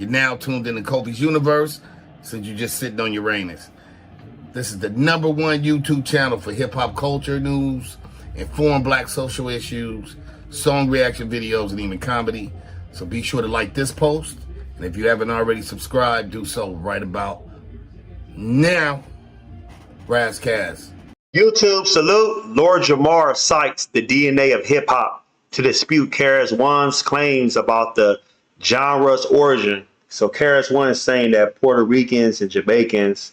You're now tuned into Kofi's Universe, since you're just sitting on Uranus. This is the #1 YouTube channel for hip-hop culture news, informed black social issues, song reaction videos, and even comedy. So be sure to like this post, and if you haven't already subscribed, do so right about now. Razzcast. YouTube salute. Lord Jamar cites the DNA of hip-hop to dispute KRS-One's claims about the genre's origin. So KRS-One is saying that Puerto Ricans and Jamaicans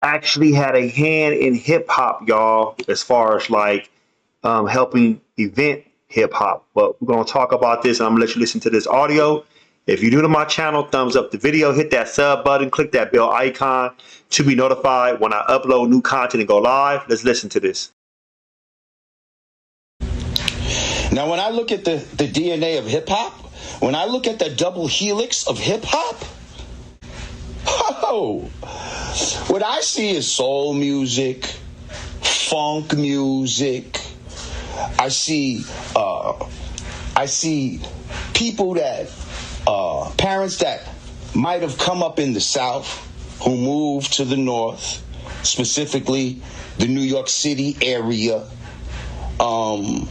actually had a hand in hip-hop, y'all, as far as like helping invent hip-hop. But we're going to talk about this, and I'm going to let you listen to this audio. If you're new to my channel, thumbs up the video, hit that sub button, click that bell icon to be notified when I upload new content and go live. Let's listen to this. Now, when I look at the DNA of hip-hop, when I look at the double helix of hip-hop, what I see is soul music, funk music. I see people that, parents that might have come up in the South who moved to the North, specifically the New York City area, and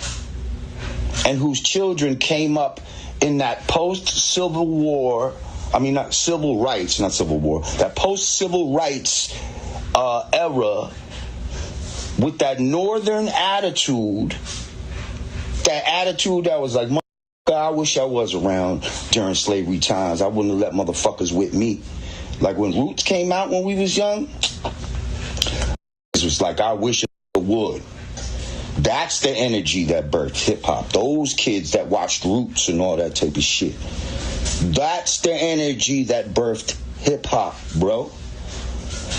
whose children came up in that post-Civil War, that post-Civil rights era with that Northern attitude, that was like, I wish I was around during slavery times. I wouldn't have let motherfuckers with me. Like when Roots came out when we was young, it was like, I wish I would. That's the energy that birthed hip-hop. Those kids that watched Roots and all that type of shit. That's the energy that birthed hip-hop, bro.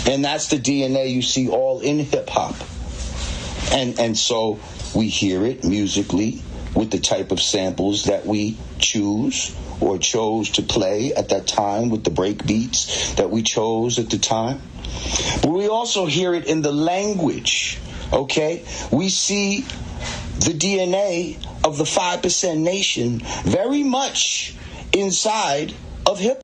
And that's the DNA you see all in hip-hop. And so we hear it musically with the type of samples that we choose or chose to play at that time, with the break beats that we chose at the time. But we also hear it in the language, okay? We see the DNA of the 5% nation very much inside of hip.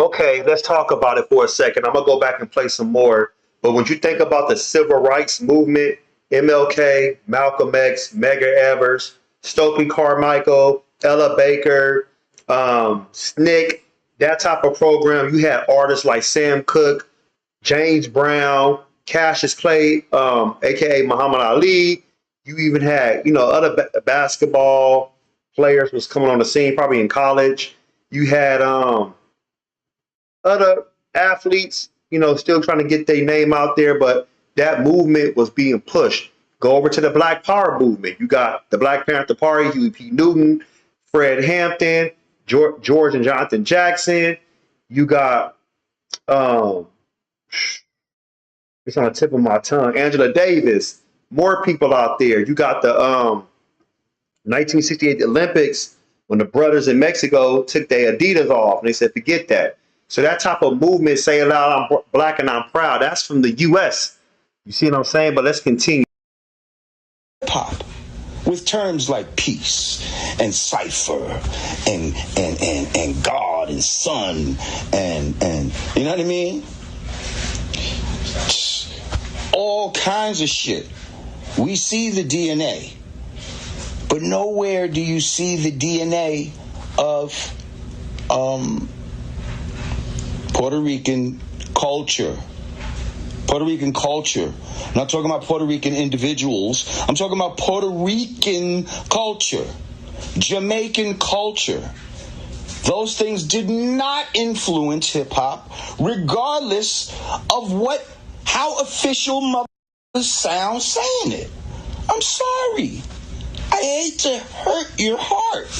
Okay, let's talk about it for a second. I'm going to go back and play some more. But when you think about the civil rights movement, MLK, Malcolm X, Medgar Evers, Stokely Carmichael, Ella Baker, SNCC, that type of program, you had artists like Sam Cooke, James Brown, Cassius Clay, aka Muhammad Ali. You even had, other basketball players was coming on the scene, probably in college. You had other athletes, still trying to get their name out there, but that movement was being pushed. Go over to the Black Power movement. You got the Black Panther Party, Huey P. Newton, Fred Hampton, George and Jonathan Jackson. You got, it's on the tip of my tongue, Angela Davis. More people out there. You got the 1968 Olympics when the brothers in Mexico took their Adidas off, and they said, forget that. So that type of movement, say it loud, I'm black and I'm proud, that's from the U.S. You see what I'm saying? But let's continue. Pop with terms like peace and cipher and God and son and you know what I mean? All kinds of shit. We see the DNA, but nowhere do you see the DNA of Puerto Rican culture. Puerto Rican culture. I'm not talking about Puerto Rican individuals. I'm talking about Puerto Rican culture. Jamaican culture. Those things did not influence hip-hop, regardless of how official motherfuckers sound saying it. I'm sorry. I hate to hurt your heart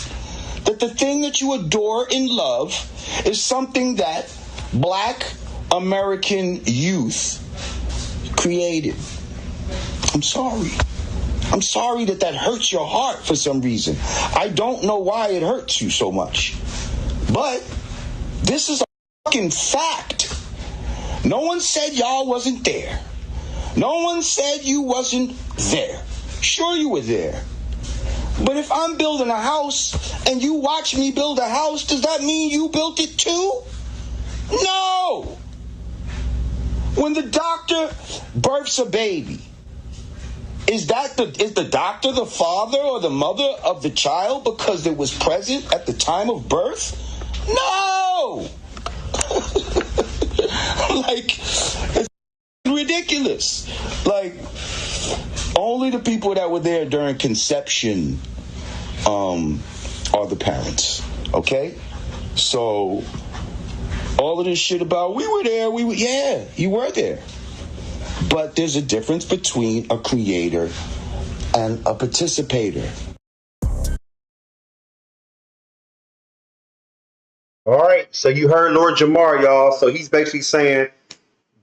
that the thing that you adore and love is something that Black American youth created. I'm sorry. I'm sorry that hurts your heart for some reason. I don't know why it hurts you so much. But this is a fucking fact. No one said y'all wasn't there. No one said you wasn't there. Sure you were there. But if I'm building a house and you watch me build a house, does that mean you built it too? No. When the doctor births a baby, is the doctor the father or the mother of the child because it was present at the time of birth? No. Like, it's ridiculous. Like, only the people that were there during conception are the parents. Okay? So all of this shit about we were there, yeah, you were there. But there's a difference between a creator and a participator. All right, so you heard Lord Jamar, y'all. So he's basically saying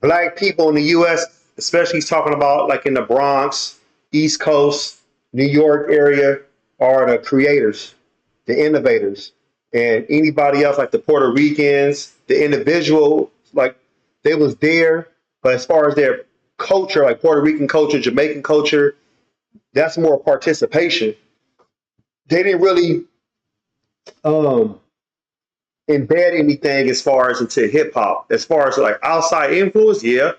black people in the U.S., especially he's talking about like in the Bronx, East Coast, New York area, are the creators, the innovators. And anybody else like the Puerto Ricans, the individual, like they was there. But as far as their culture, like Puerto Rican culture, Jamaican culture, that's more participation. They didn't really embed anything as far as into hip hop. As far as like outside influence, yeah.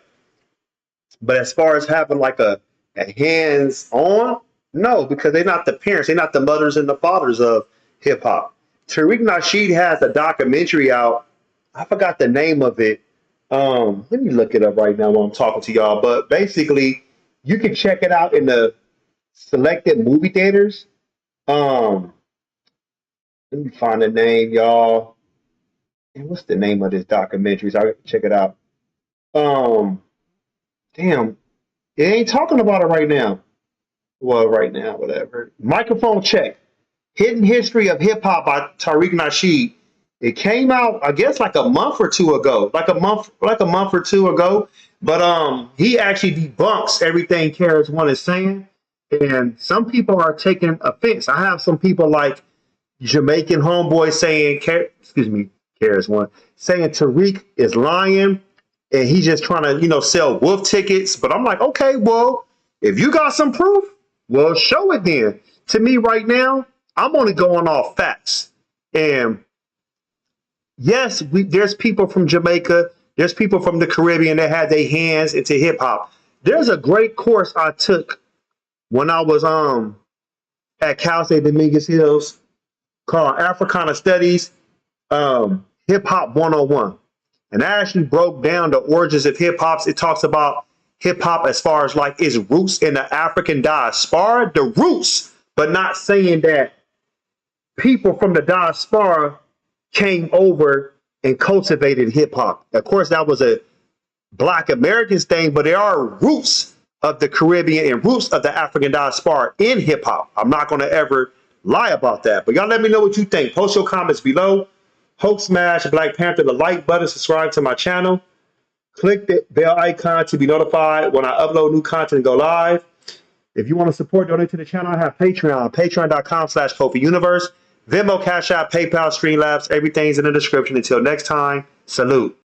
But as far as having like a hands on, no, because they're not the parents, they're not the mothers and the fathers of hip hop. Tariq Nasheed has a documentary out. I forgot the name of it. Let me look it up right now while I'm talking to y'all. But basically, you can check it out in the selected movie theaters. Let me find the name, y'all. And what's the name of this documentary? So I can check it out. Damn, it ain't talking about it right now. Well, right now, whatever. Microphone check. Hidden History of Hip Hop by Tariq Nasheed. It came out, I guess, like a month or two ago. Like a month or two ago. But he actually debunks everything KRS-One is saying. And some people are taking offense. I have some people like Jamaican homeboy saying, KRS-One, saying Tariq is lying and he's just trying to, sell wolf tickets. But I'm like, okay, well, if you got some proof, well, show it then. To me right now, I'm only going off facts. And yes, there's people from Jamaica, there's people from the Caribbean that had their hands into hip hop. There's a great course I took when I was at Cal State Dominguez Hills called Africana Studies, Hip Hop 101. And I actually broke down the origins of hip hop. It talks about hip hop as far as like its roots in the African diaspora, the roots, but not saying that people from the diaspora came over and cultivated hip hop. Of course, that was a Black Americans thing, but there are roots of the Caribbean and roots of the African diaspora in hip hop. I'm not going to ever lie about that, but y'all let me know what you think. Post your comments below. Hope smash Black Panther the like button, subscribe to my channel. Click the bell icon to be notified when I upload new content and go live. If you want to support, donate to the channel, I have Patreon, patreon.com/KofiUniverse. Venmo, Cash App, PayPal, Streamlabs, everything's in the description. Until next time, salute.